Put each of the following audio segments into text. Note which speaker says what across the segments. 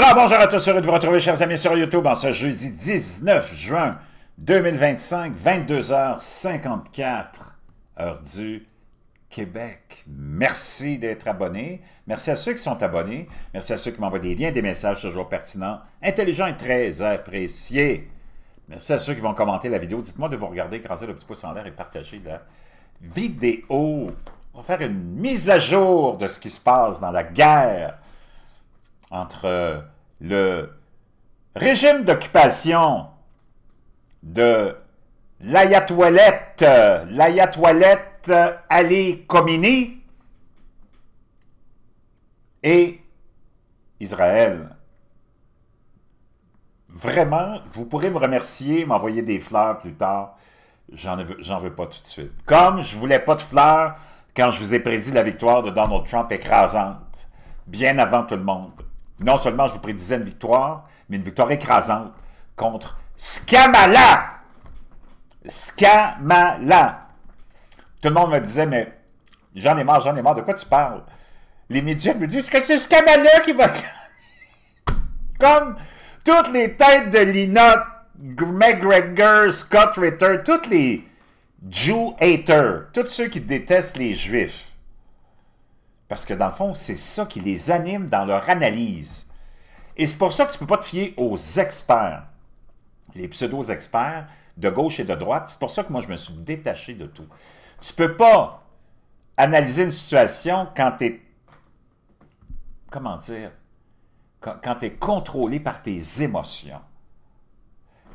Speaker 1: Alors, bonjour à tous, heureux de vous retrouver, chers amis, sur YouTube en ce jeudi 19 juin 2025, 22h54, heure du Québec. Merci d'être abonné. Merci à ceux qui sont abonnés. Merci à ceux qui m'envoient des liens, des messages toujours pertinents, intelligents et très appréciés. Merci à ceux qui vont commenter la vidéo. Dites-moi de vous regarder, écraser le petit pouce en l'air et partager la vidéo. On va faire une mise à jour de ce qui se passe dans la guerre entre le régime d'occupation de l'ayatollah Ali Khamenei et Israël. Vraiment, vous pourrez me remercier, m'envoyer des fleurs plus tard. J'en veux pas tout de suite. Comme je voulais pas de fleurs quand je vous ai prédit la victoire de Donald Trump écrasante, bien avant tout le monde. Non seulement je vous prédisais une victoire, mais une victoire écrasante contre Scamala. Scamala. Tout le monde me disait, mais j'en ai marre, de quoi tu parles? Les médias me disent que c'est Scamala qui va... Comme toutes les têtes de Lina, McGregor, Scott Ritter, toutes les Jew haters, tous ceux qui détestent les Juifs. Parce que dans le fond, c'est ça qui les anime dans leur analyse. Et c'est pour ça que tu ne peux pas te fier aux experts, les pseudo-experts de gauche et de droite. C'est pour ça que moi, je me suis détaché de tout. Tu ne peux pas analyser une situation quand tu es... Comment dire? Quand tu es contrôlé par tes émotions.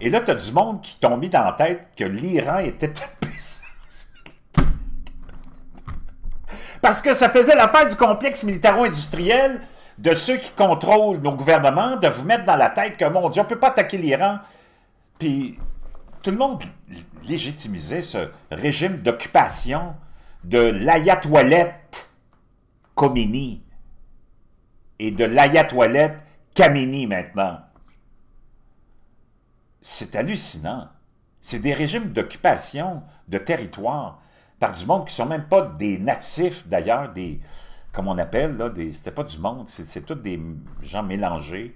Speaker 1: Et là, tu as du monde qui t'ont mis dans la tête que l'Iran était une puissance. Parce que ça faisait l'affaire du complexe militaro-industriel de ceux qui contrôlent nos gouvernements, de vous mettre dans la tête que, mon Dieu, on ne peut pas attaquer l'Iran. Puis, tout le monde légitimisait ce régime d'occupation de l'ayatollah Khamenei et de l'ayatollah Khamenei maintenant. C'est hallucinant. C'est des régimes d'occupation de territoire par du monde qui ne sont même pas des natifs, d'ailleurs, des, comme on appelle, là, c'était pas du monde, c'est tous des gens mélangés.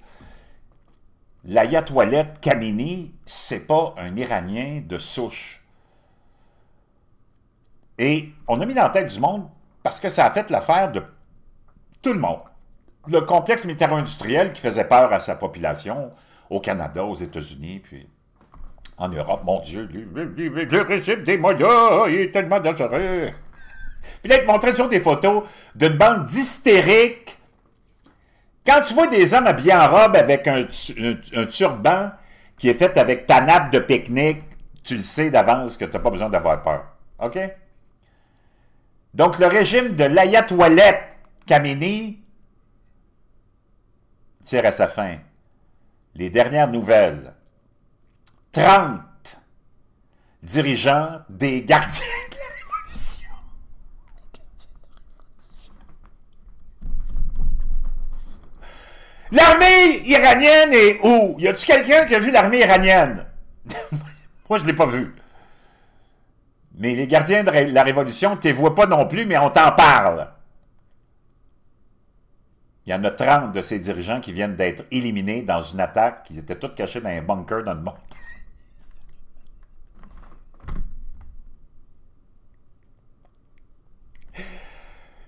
Speaker 1: L'ayatollah Khamenei, c'est pas un Iranien de souche. Et on a mis dans la tête du monde parce que ça a fait l'affaire de tout le monde. Le complexe militaro-industriel qui faisait peur à sa population, au Canada, aux États-Unis, puis en Europe. Mon Dieu, le régime des Moyas, il est tellement dangereux. Puis là, il te montrait toujours des photos d'une bande d'hystériques. Quand tu vois des hommes habillés en robe avec un turban qui est fait avec ta nappe de pique-nique, tu le sais d'avance que tu n'as pas besoin d'avoir peur. OK? Donc, le régime de l'ayatollah Khamenei tire à sa fin. Les dernières nouvelles. 30 dirigeants des gardiens de la Révolution. L'armée iranienne est où? Y a-t-il quelqu'un qui a vu l'armée iranienne? Moi, je ne l'ai pas vu. Mais les gardiens de la Révolution, tu ne les vois pas non plus, mais on t'en parle. Il y en a 30 de ces dirigeants qui viennent d'être éliminés dans une attaque. Ils étaient tous cachés dans un bunker dans le monde.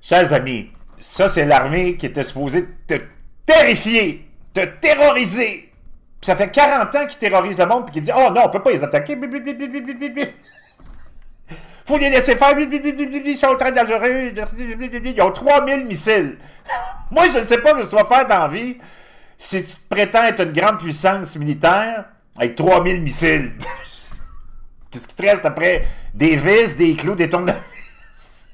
Speaker 1: Chers amis, ça c'est l'armée qui était supposée te terrifier, te terroriser. Puis ça fait 40 ans qu'ils terrorisent le monde et qu'ils disent « Oh non, on ne peut pas les attaquer. Faut les laisser faire. Ils sont très dangereux. Ils ont 3000 missiles. » Moi, je ne sais pas ce que tu vas faire dans la vie si tu te prétends être une grande puissance militaire avec 3000 missiles. Qu'est-ce qui te reste après? Des vis, des clous, des tournevis,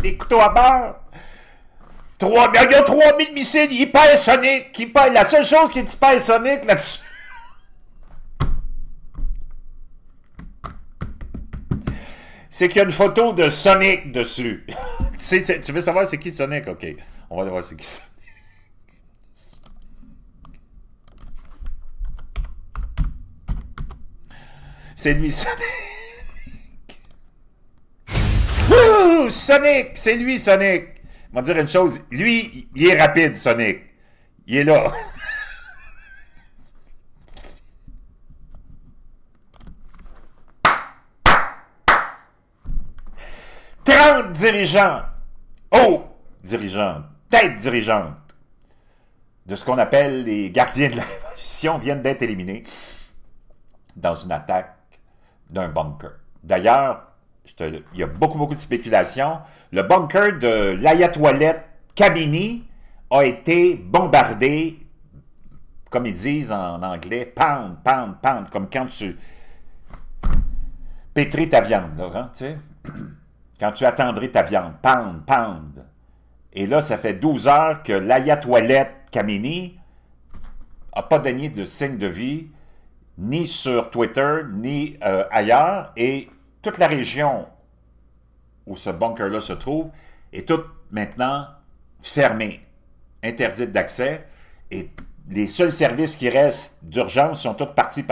Speaker 1: des couteaux à beurre. Il y a 3000 missiles hypersoniques. La seule chose qui est hypersonique là-dessus, c'est qu'il y a une photo de Sonic dessus. Tu veux savoir c'est qui Sonic? OK. On va aller voir c'est qui Sonic. C'est lui, Sonic. Sonic! C'est lui, Sonic! On va dire une chose. Lui, il est rapide, Sonic. Il est là. 30 dirigeants, dirigeantes, têtes dirigeantes de ce qu'on appelle les gardiens de la Révolution viennent d'être éliminés dans une attaque d'un bunker. D'ailleurs, il y a beaucoup de spéculations. Le bunker de l'ayatollah Khamenei a été bombardé, comme ils disent en anglais, pound, comme quand tu pétris ta viande, là, hein, tu sais? Quand tu attendris ta viande, pound. Et là, ça fait 12 heures que l'ayatollah Khamenei n'a pas donné de signe de vie, ni sur Twitter, ni ailleurs, et toute la région où ce bunker-là se trouve est toute maintenant fermée, interdite d'accès, et les seuls services qui restent d'urgence sont tous partis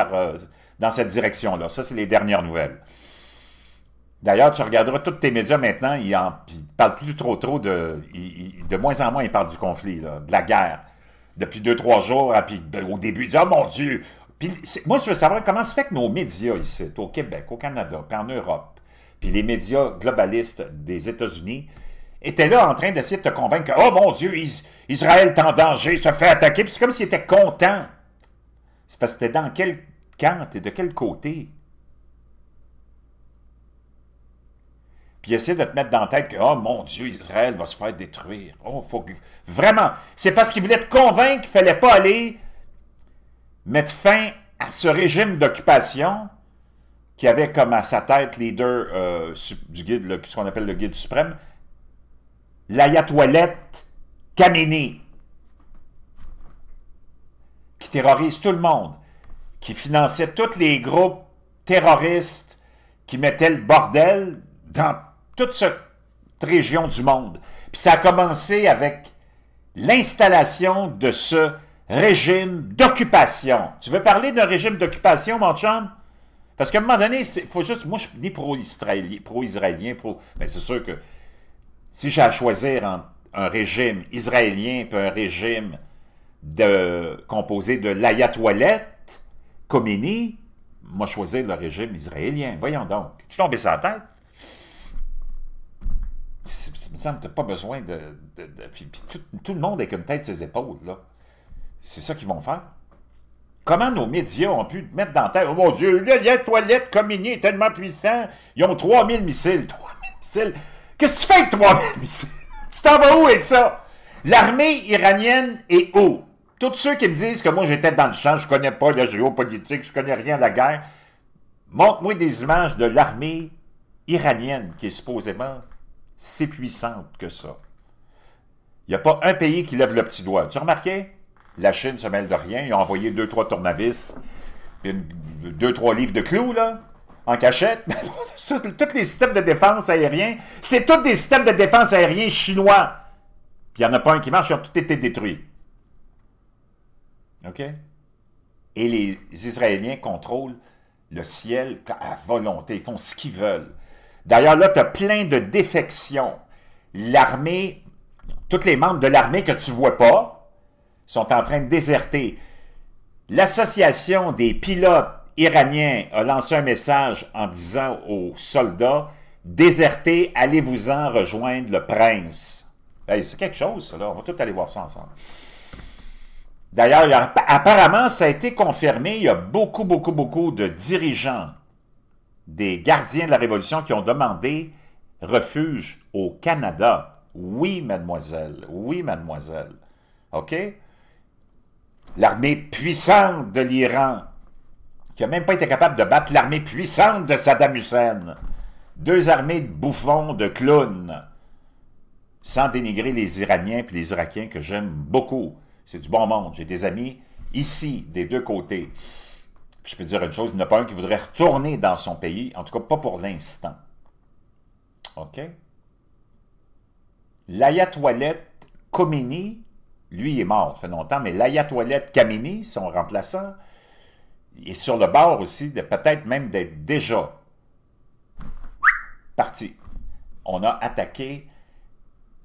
Speaker 1: dans cette direction-là. Ça, c'est les dernières nouvelles. D'ailleurs, tu regarderas tous tes médias maintenant, ils ne parlent plus trop de moins en moins, ils parlent du conflit, là, de la guerre. Depuis 2-3 jours, puis au début, ils disent « Oh mon Dieu! » Puis moi, je veux savoir comment se fait que nos médias ici, au Québec, au Canada, puis en Europe, puis les médias globalistes des États-Unis, étaient là en train d'essayer de te convaincre que « Oh mon Dieu, Israël est en danger, se fait attaquer. » Puis c'est comme s'ils étaient contents. C'est parce que t'es dans quel camp, t'es de quel côté? Puis essayer de te mettre dans la tête que « Oh mon Dieu, Israël va se faire détruire. » Oh, faut que... Vraiment, c'est parce qu'ils voulaient te convaincre qu'il ne fallait pas aller mettre fin à ce régime d'occupation qui avait comme à sa tête leader du guide, ce qu'on appelle le guide suprême, l'ayatollah Khamenei, qui terrorise tout le monde, qui finançait tous les groupes terroristes qui mettaient le bordel dans toute cette région du monde. Puis ça a commencé avec l'installation de ce régime d'occupation. Tu veux parler d'un régime d'occupation, mon chum? Parce qu'à un moment donné, il faut juste... Moi, je suis ni pro-israélien, mais c'est sûr que si j'ai à choisir entre un régime israélien et un régime composé de l'ayatollah Khomeini, moi, choisir le régime israélien. Voyons donc. Tu tombes sur la tête? Il me semble que tu n'as pas besoin puis tout le monde est comme tête ses épaules, là. C'est ça qu'ils vont faire. Comment nos médias ont pu mettre dans la tête, oh mon Dieu, l'ayatollah Khomeini est tellement puissant, ils ont 3000 missiles. 3000 missiles? Qu'est-ce que tu fais avec 3000 missiles? Tu t'en vas où avec ça? L'armée iranienne est où? Tous ceux qui me disent que moi j'étais dans le champ, je ne connais pas la géopolitique, je ne connais rien de la guerre, montre-moi des images de l'armée iranienne qui est supposément si puissante que ça. Il n'y a pas un pays qui lève le petit doigt. Tu as remarqué? La Chine se mêle de rien. Ils ont envoyé 2-3 tournevis, 2-3 livres de clous, là, en cachette. Tous les systèmes de défense aériens, c'est tous des systèmes de défense aériens chinois. Puis il n'y en a pas un qui marche, ils ont tous été détruits. OK? Et les Israéliens contrôlent le ciel à volonté. Ils font ce qu'ils veulent. D'ailleurs, là, tu as plein de défections. L'armée, tous les membres de l'armée que tu ne vois pas, sont en train de déserter. L'Association des pilotes iraniens a lancé un message en disant aux soldats « Désertez, allez-vous-en rejoindre le prince. » Hey, c'est quelque chose, ça, là. On va tous aller voir ça ensemble. D'ailleurs, apparemment, ça a été confirmé. Il y a beaucoup de dirigeants des gardiens de la Révolution qui ont demandé refuge au Canada. Oui, mademoiselle. Oui, mademoiselle. OK? L'armée puissante de l'Iran, qui n'a même pas été capable de battre l'armée puissante de Saddam Hussein. Deux armées de bouffons, de clowns, sans dénigrer les Iraniens et les Irakiens que j'aime beaucoup. C'est du bon monde. J'ai des amis ici, des deux côtés. Puis je peux dire une chose, il n'y en a pas un qui voudrait retourner dans son pays, en tout cas pas pour l'instant. OK? L'ayatollah Khomeini, lui, il est mort, ça fait longtemps, mais l'ayatollah Khamenei, son remplaçant, est sur le bord aussi de peut-être même d'être déjà parti. On a attaqué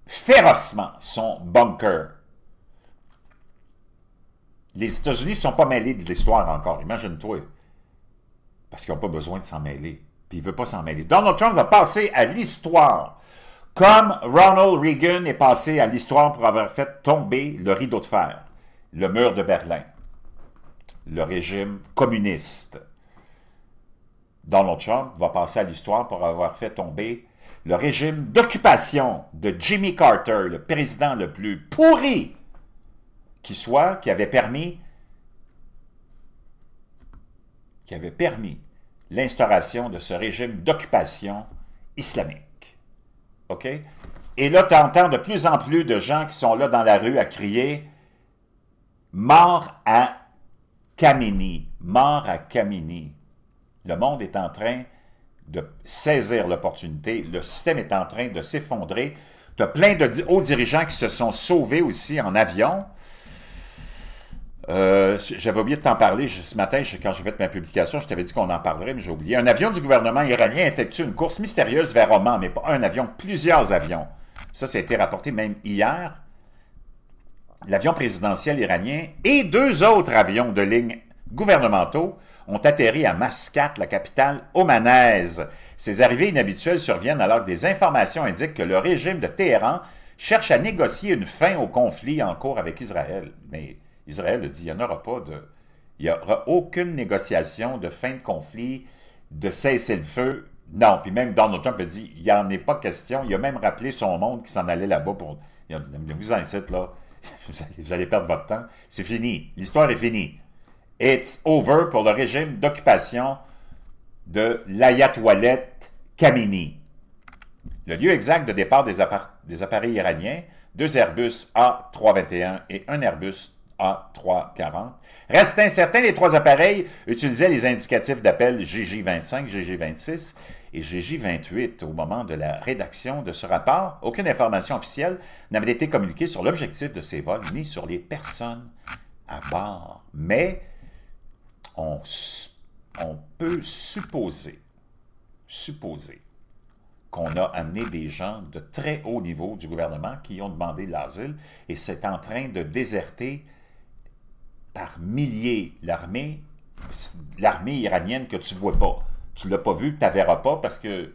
Speaker 1: férocement son bunker. Les États-Unis ne sont pas mêlés de l'histoire encore, imagine-toi. Parce qu'ils n'ont pas besoin de s'en mêler. puis il ne veut pas s'en mêler. Donald Trump va passer à l'histoire, comme Ronald Reagan est passé à l'histoire pour avoir fait tomber le rideau de fer, le mur de Berlin, le régime communiste. Donald Trump va passer à l'histoire pour avoir fait tomber le régime d'occupation de Jimmy Carter, le président le plus pourri qui soit, qui avait permis l'instauration de ce régime d'occupation islamique. OK? Et là, tu entends de plus en plus de gens qui sont là dans la rue à crier « Mort à Khamenei! Mort à Khamenei! » Le monde est en train de saisir l'opportunité. Le système est en train de s'effondrer. Tu as plein de hauts dirigeants qui se sont sauvés aussi en avion. J'avais oublié de t'en parler ce matin, quand j'ai fait ma publication, je t'avais dit qu'on en parlerait, mais j'ai oublié. Un avion du gouvernement iranien effectue une course mystérieuse vers Oman, mais pas un avion, plusieurs avions. Ça a été rapporté même hier. L'avion présidentiel iranien et 2 autres avions de ligne gouvernementaux ont atterri à Mascate, la capitale omanaise. Ces arrivées inhabituelles surviennent alors que des informations indiquent que le régime de Téhéran cherche à négocier une fin au conflit en cours avec Israël. Mais Israël a dit qu'il n'y aura aucune négociation de fin de conflit, de cessez-le-feu. Non, puis même Donald Trump a dit il n'y en est pas question. Il a même rappelé son monde qui s'en allait là-bas pour... Il a dit, vous en êtes là, vous allez perdre votre temps. C'est fini, l'histoire est finie. It's over pour le régime d'occupation de l'Ayatollah Khamenei. Le lieu exact de départ des appareils iraniens, 2 Airbus A321 et un Airbus A340. Reste incertain, les 3 appareils utilisaient les indicatifs d'appel GJ25, GJ26 et GJ28 au moment de la rédaction de ce rapport. Aucune information officielle n'avait été communiquée sur l'objectif de ces vols ni sur les personnes à bord. Mais on peut supposer qu'on a amené des gens de très haut niveau du gouvernement qui ont demandé l'asile et c'est en train de déserter par milliers l'armée iranienne que tu ne vois pas. Tu ne l'as pas vu, tu ne la verras pas parce que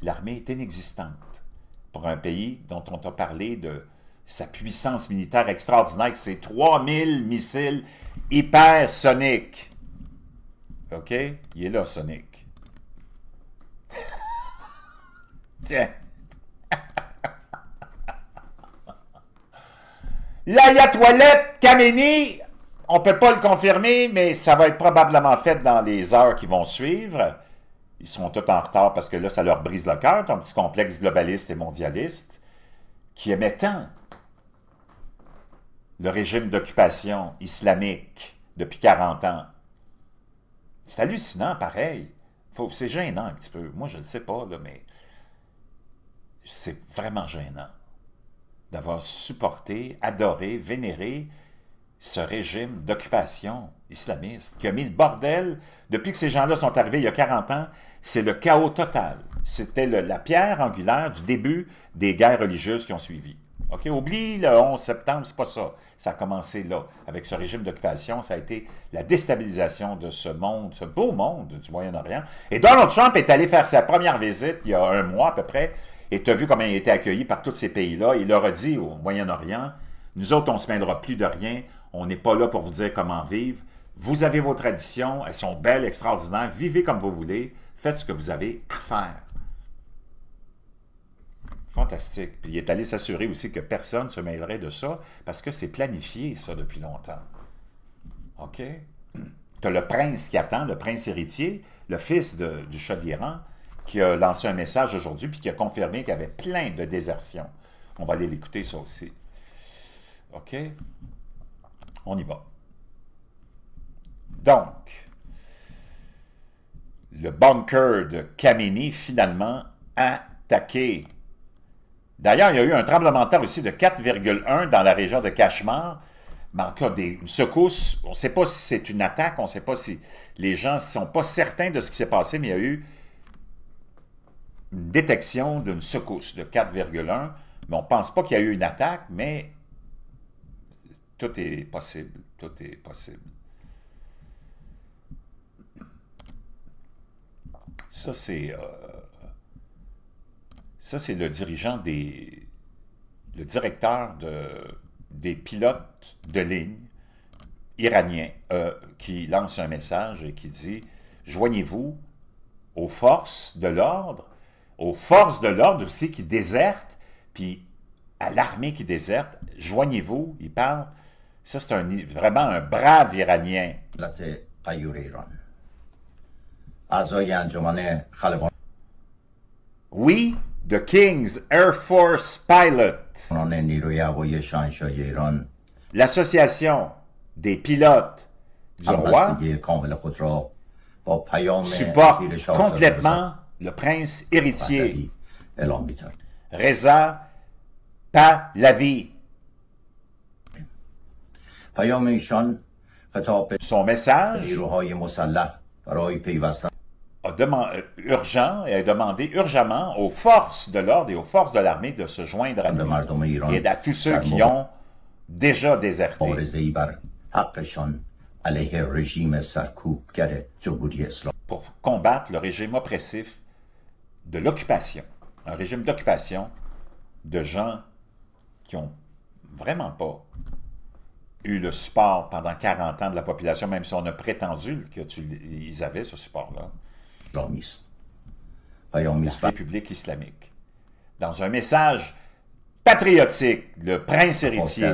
Speaker 1: l'armée est inexistante pour un pays dont on t'a parlé de sa puissance militaire extraordinaire, c'est 3000 missiles hypersoniques. OK? Il est là, Sonic. Tiens. L'Ayatollah Khamenei, on ne peut pas le confirmer, mais ça va être probablement fait dans les heures qui vont suivre. Ils sont tous en retard parce que là, ça leur brise le cœur, ton petit complexe globaliste et mondialiste, qui aimait tant le régime d'occupation islamique depuis 40 ans. C'est hallucinant, pareil. C'est gênant un petit peu. Moi, je ne le sais pas, là, mais c'est vraiment gênant d'avoir supporté, adoré, vénéré ce régime d'occupation islamiste qui a mis le bordel. Depuis que ces gens-là sont arrivés il y a 40 ans, c'est le chaos total. C'était la pierre angulaire du début des guerres religieuses qui ont suivi. OK? Oublie le 11 septembre, c'est pas ça. Ça a commencé là. Avec ce régime d'occupation, ça a été la déstabilisation de ce monde, ce beau monde du Moyen-Orient. Et Donald Trump est allé faire sa première visite il y a un mois à peu près, et tu as vu comment il a été accueilli par tous ces pays-là. Il leur a dit au Moyen-Orient, nous autres, on ne se mêlera plus de rien, on n'est pas là pour vous dire comment vivre. Vous avez vos traditions, elles sont belles, extraordinaires, vivez comme vous voulez, faites ce que vous avez à faire. Fantastique. Puis il est allé s'assurer aussi que personne ne se mêlerait de ça, parce que c'est planifié, ça, depuis longtemps. OK? Tu as le prince qui attend, le prince héritier, le fils du Shah d'Iran, qui a lancé un message aujourd'hui, puis qui a confirmé qu'il y avait plein de désertions. On va aller l'écouter, ça aussi. OK? On y va. Donc, le bunker de Khamenei, finalement, attaqué. D'ailleurs, il y a eu un tremblement de terre aussi de 4,1 dans la région de Cachemar. Mais en cas une secousse, on ne sait pas si c'est une attaque, on ne sait pas si les gens ne sont pas certains de ce qui s'est passé, mais il y a eu une détection d'une secousse de 4,1. Mais on ne pense pas qu'il y a eu une attaque, mais tout est possible. Tout est possible. Ça, c'est le dirigeant le directeur des pilotes de ligne iraniens qui lance un message et qui dit « Joignez-vous aux forces de l'ordre aussi qui désertent, puis à l'armée qui déserte, joignez-vous. » Il parle, ça c'est vraiment un brave Iranien. Oui, the King's Air Force Pilot. L'association des pilotes du roi supporte complètement le prince héritier. Reza Pahlavi. Son message urgent et a demandé urgemment aux forces de l'ordre et aux forces de l'armée de se joindre à lui et à tous ceux qui ont déjà déserté pour combattre le régime oppressif de l'occupation, un régime d'occupation de gens qui n'ont vraiment pas eu le support pendant 40 ans de la population, même si on a prétendu qu'ils avaient ce support-là. La République islamique. Dans un message patriotique, le prince héritier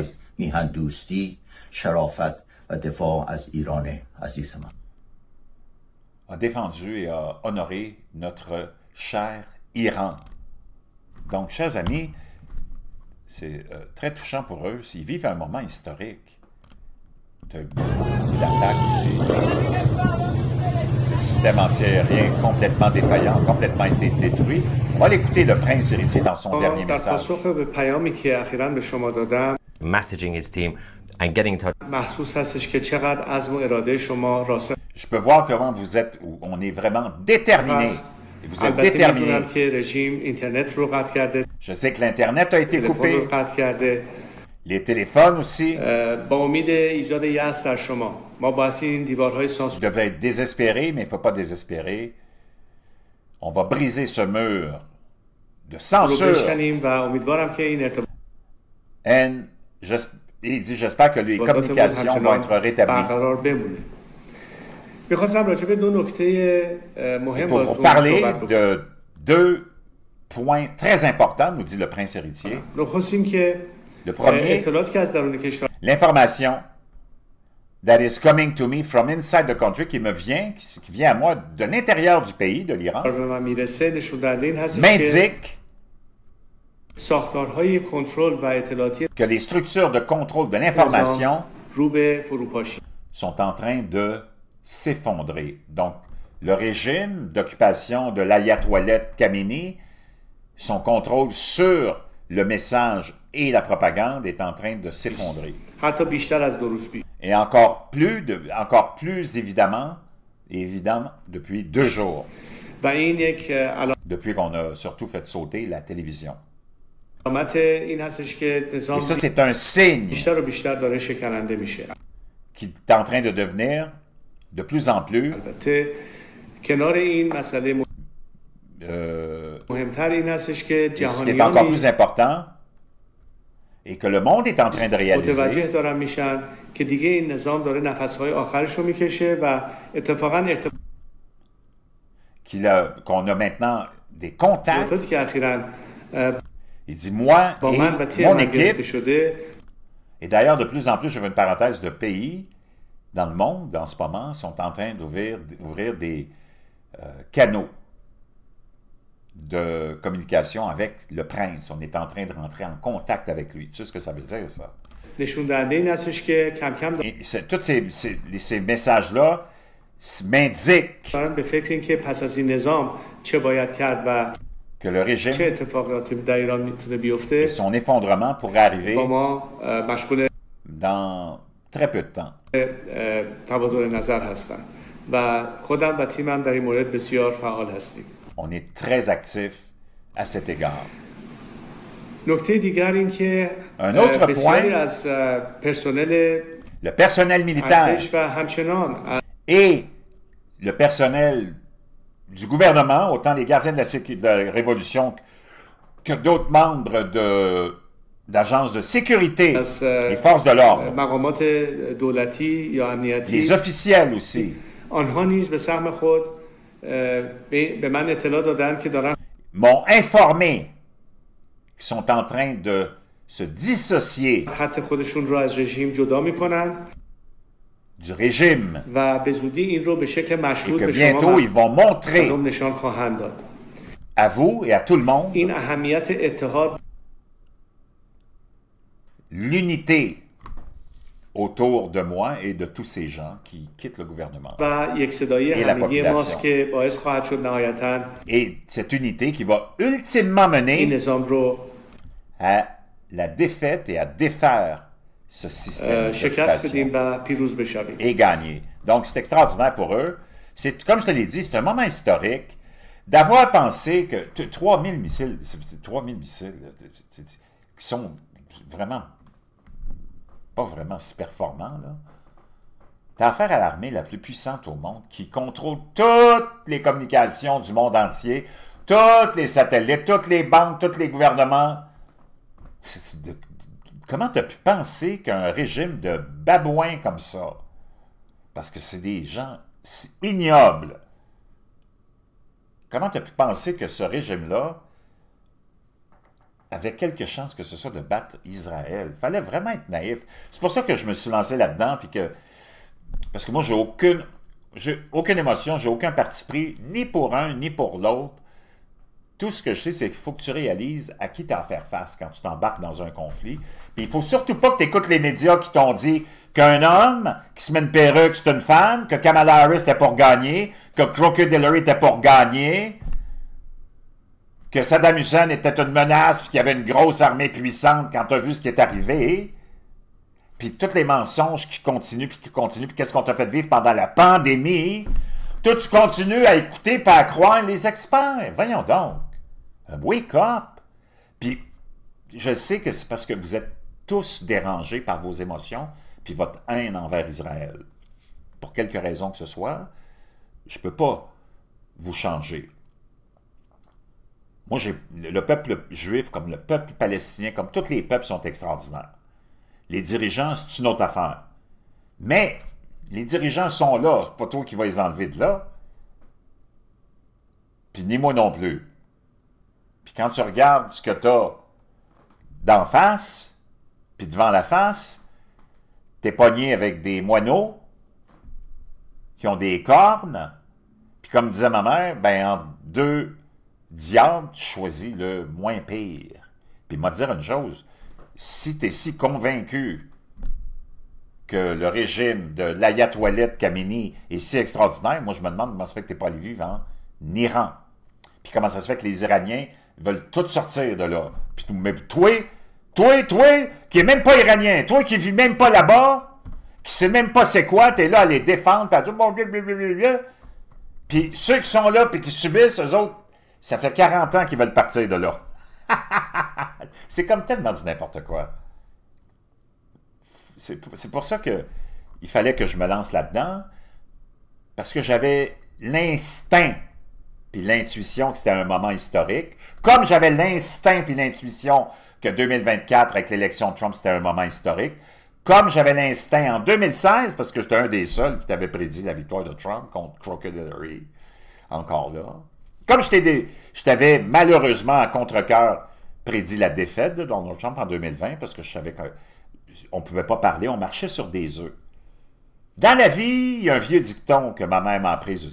Speaker 1: a défendu et a honoré notre cher Iran. Donc, chers amis, c'est très touchant pour eux. Ils vivent un moment historique d'attaque ici. Le système antiaérien complètement défaillant, complètement été détruit. On va l'écouter, le prince héritier, dans son dernier message.
Speaker 2: Messaging his team and getting in touch.
Speaker 1: Je peux voir comment vous êtes, on est vraiment déterminé. Et vous êtes déterminé. Je sais que l'Internet a été coupé. Les téléphones aussi. Vous devez être désespéré, mais il ne faut pas désespérer. On va briser ce mur de censure. Il dit, j'espère que les communications vont être rétablies. Et pour vous parler de deux points très importants, nous dit le prince héritier. Le premier, l'information that is coming to me from inside the country, qui vient à moi de l'intérieur du pays, de l'Iran, m'indique que les structures de contrôle de l'information sont en train de s'effondrer. Donc, le régime d'occupation de l'ayatollah Khamenei, son contrôle sur le message et la propagande est en train de s'effondrer. Et encore plus évident depuis 2 jours. Depuis qu'on a surtout fait sauter la télévision. Et ça, c'est un signe qui est en train de devenir de plus en plus et ce qui est encore plus important et que le monde est en train de réaliser qu'on a maintenant des contacts. Il dit, moi et mon équipe, et d'ailleurs de plus en plus, je veux une parenthèse, de pays dans le monde, en ce moment, sont en train d'ouvrir des canaux de communication avec le prince. On est en train de rentrer en contact avec lui. Tu sais ce que ça veut dire, ça? Et tous ces messages-là m'indiquent que le régime et son effondrement pourrait arriver dans très peu de temps. On est très actif à cet égard. Un autre point, le personnel militaire et le personnel du gouvernement, autant les gardiens de la Révolution que d'autres membres d'agences de sécurité, les forces de l'ordre, les officiels aussi, m'ont informé qu'ils sont en train de se dissocier du régime et que bientôt ils vont montrer à vous et à tout le monde l'unité autour de moi et de tous ces gens qui quittent le gouvernement et la population. Et cette unité qui va ultimement mener à la défaite et à défaire ce système d'occupation et gagner. Donc, c'est extraordinaire pour eux. C'est, comme je te l'ai dit, c'est un moment historique d'avoir pensé que 3000 missiles, 3000 missiles qui sont vraiment pas vraiment si performants, là. Tu as affaire à l'armée la plus puissante au monde qui contrôle toutes les communications du monde entier, tous les satellites, toutes les banques, tous les gouvernements. Comment tu as pu penser qu'un régime de babouins comme ça, parce que c'est des gens ignobles, comment tu as pu penser que ce régime-là avait quelque chance que ce soit de battre Israël? Il fallait vraiment être naïf. C'est pour ça que je me suis lancé là-dedans, parce que moi, j'ai aucune émotion, j'ai aucun parti pris, ni pour un, ni pour l'autre. Tout ce que je sais, c'est qu'il faut que tu réalises à qui tu as à faire face quand tu t'embarques dans un conflit. Puis il ne faut surtout pas que tu écoutes les médias qui t'ont dit qu'un homme qui se met une perruque, c'est une femme, que Kamala Harris était pour gagner, que Crooked Hillary était pour gagner, que Saddam Hussein était une menace, puis qu'il y avait une grosse armée puissante quand tu as vu ce qui est arrivé. Puis tous les mensonges qui continuent, puis qu'est-ce qu'on t'a fait vivre pendant la pandémie. Toi, tu continues à écouter et à croire les experts. Voyons donc. Wake up! Puis, je sais que c'est parce que vous êtes tous dérangés par vos émotions puis votre haine envers Israël. Pour quelque raison que ce soit, je ne peux pas vous changer. Moi, le peuple juif, comme le peuple palestinien, comme tous les peuples sont extraordinaires. Les dirigeants, c'est une autre affaire. Mais, les dirigeants sont là, c'est pas toi qui vas les enlever de là. Puis ni moi non plus. Puis quand tu regardes ce que tu as d'en face, puis devant la face, t'es pogné avec des moineaux qui ont des cornes. Puis comme disait ma mère, ben entre deux diables, tu choisis le moins pire. Puis m'a dire une chose, si tu es si convaincu que le régime de l'Ayatollah Khamenei est si extraordinaire, moi je me demande comment ça fait que tu n'es pas allé vivre en Iran. Puis comment ça se fait que les Iraniens veulent tous sortir de là. Puis toi, qui est même pas iranien, toi qui vis même pas là-bas, qui sait même pas c'est quoi, tu es là à les défendre, puis à tout le monde, puis ceux qui sont là, puis qui subissent, eux autres, ça fait 40 ans qu'ils veulent partir de là. C'est comme tellement du n'importe quoi. C'est pour ça que il fallait que je me lance là-dedans, parce que j'avais l'instinct puis l'intuition que c'était un moment historique, comme j'avais l'instinct puis l'intuition que 2024, avec l'élection de Trump, c'était un moment historique, comme j'avais l'instinct en 2016, parce que j'étais un des seuls qui t'avait prédit la victoire de Trump contre Crooked Hillary, encore là. Comme je t'avais malheureusement à contre-cœur prédit la défaite de Donald Trump en 2020, parce que je savais qu'on ne pouvait pas parler, on marchait sur des œufs. Dans la vie, il y a un vieux dicton que ma mère m'a appris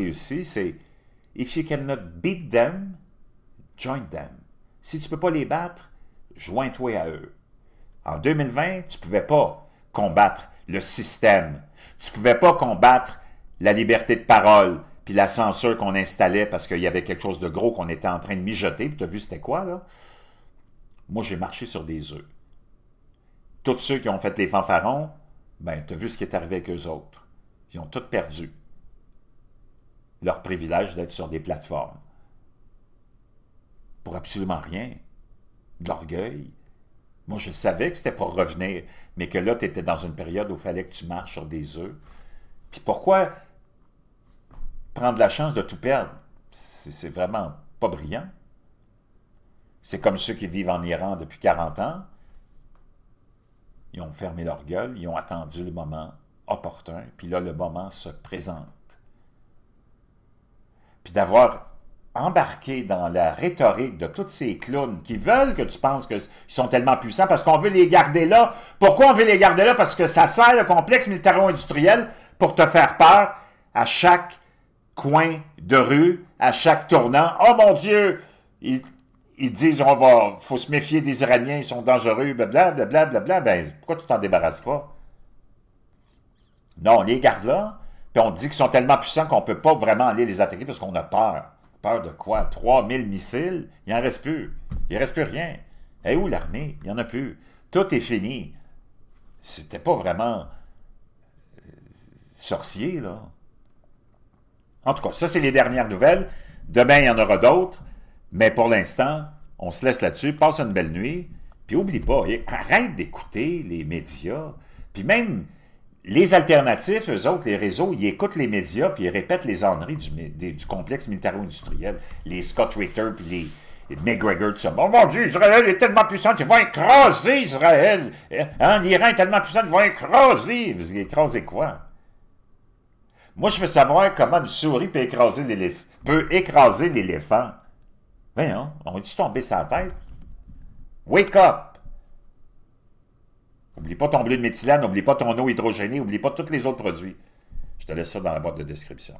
Speaker 1: aussi, c'est « If you cannot beat them, join them ». Si tu ne peux pas les battre, joins-toi à eux. En 2020, tu ne pouvais pas combattre le système. Tu ne pouvais pas combattre la liberté de parole puis la censure qu'on installait parce qu'il y avait quelque chose de gros qu'on était en train de mijoter. Puis tu as vu c'était quoi, là? Moi, j'ai marché sur des œufs. Tous ceux qui ont fait les fanfarons, ben, tu as vu ce qui est arrivé avec eux autres. Ils ont tous perdu leur privilège d'être sur des plateformes. Pour absolument rien. De l'orgueil. Moi, je savais que c'était pour revenir, mais que là, tu étais dans une période où il fallait que tu marches sur des œufs. Puis pourquoi prendre la chance de tout perdre. C'est vraiment pas brillant. C'est comme ceux qui vivent en Iran depuis 40 ans. Ils ont fermé leur gueule, ils ont attendu le moment opportun, puis là, le moment se présente. Puis d'avoir embarqué dans la rhétorique de tous ces clowns qui veulent que tu penses qu'ils sont tellement puissants parce qu'on veut les garder là. Pourquoi on veut les garder là? Parce que ça sert le complexe militaro-industriel pour te faire peur à chaque coin de rue, à chaque tournant. Oh mon Dieu! Ils disent, faut se méfier des Iraniens, ils sont dangereux, blablabla, blablabla. Ben, pourquoi tu t'en débarrasses pas? Non, on les garde là, puis on dit qu'ils sont tellement puissants qu'on ne peut pas vraiment aller les attaquer parce qu'on a peur. Peur de quoi? 3000 missiles? Il n'en reste plus. Il ne reste plus rien. Et où l'armée? Il n'y en a plus. Tout est fini. C'était pas vraiment sorcier, là. En tout cas, ça, c'est les dernières nouvelles. Demain, il y en aura d'autres. Mais pour l'instant, on se laisse là-dessus. Passe une belle nuit. Puis oublie pas, arrête d'écouter les médias. Puis même les alternatifs, eux autres, les réseaux, ils écoutent les médias puis ils répètent les âneries du complexe militaro-industriel. Les Scott Ritter puis les McGregor, tout ça. Oh mon Dieu, Israël est tellement puissant qu'ils vont écraser Israël. Hein, l'Iran est tellement puissant qu'ils vont écraser. Vous écraser quoi? Moi, je veux savoir comment une souris peut écraser l'éléphant. Voyons, on va-tu tomber sa tête? Wake up! N'oublie pas ton bleu de méthylène, n'oublie pas ton eau hydrogénée, n'oublie pas tous les autres produits. Je te laisse ça dans la boîte de description.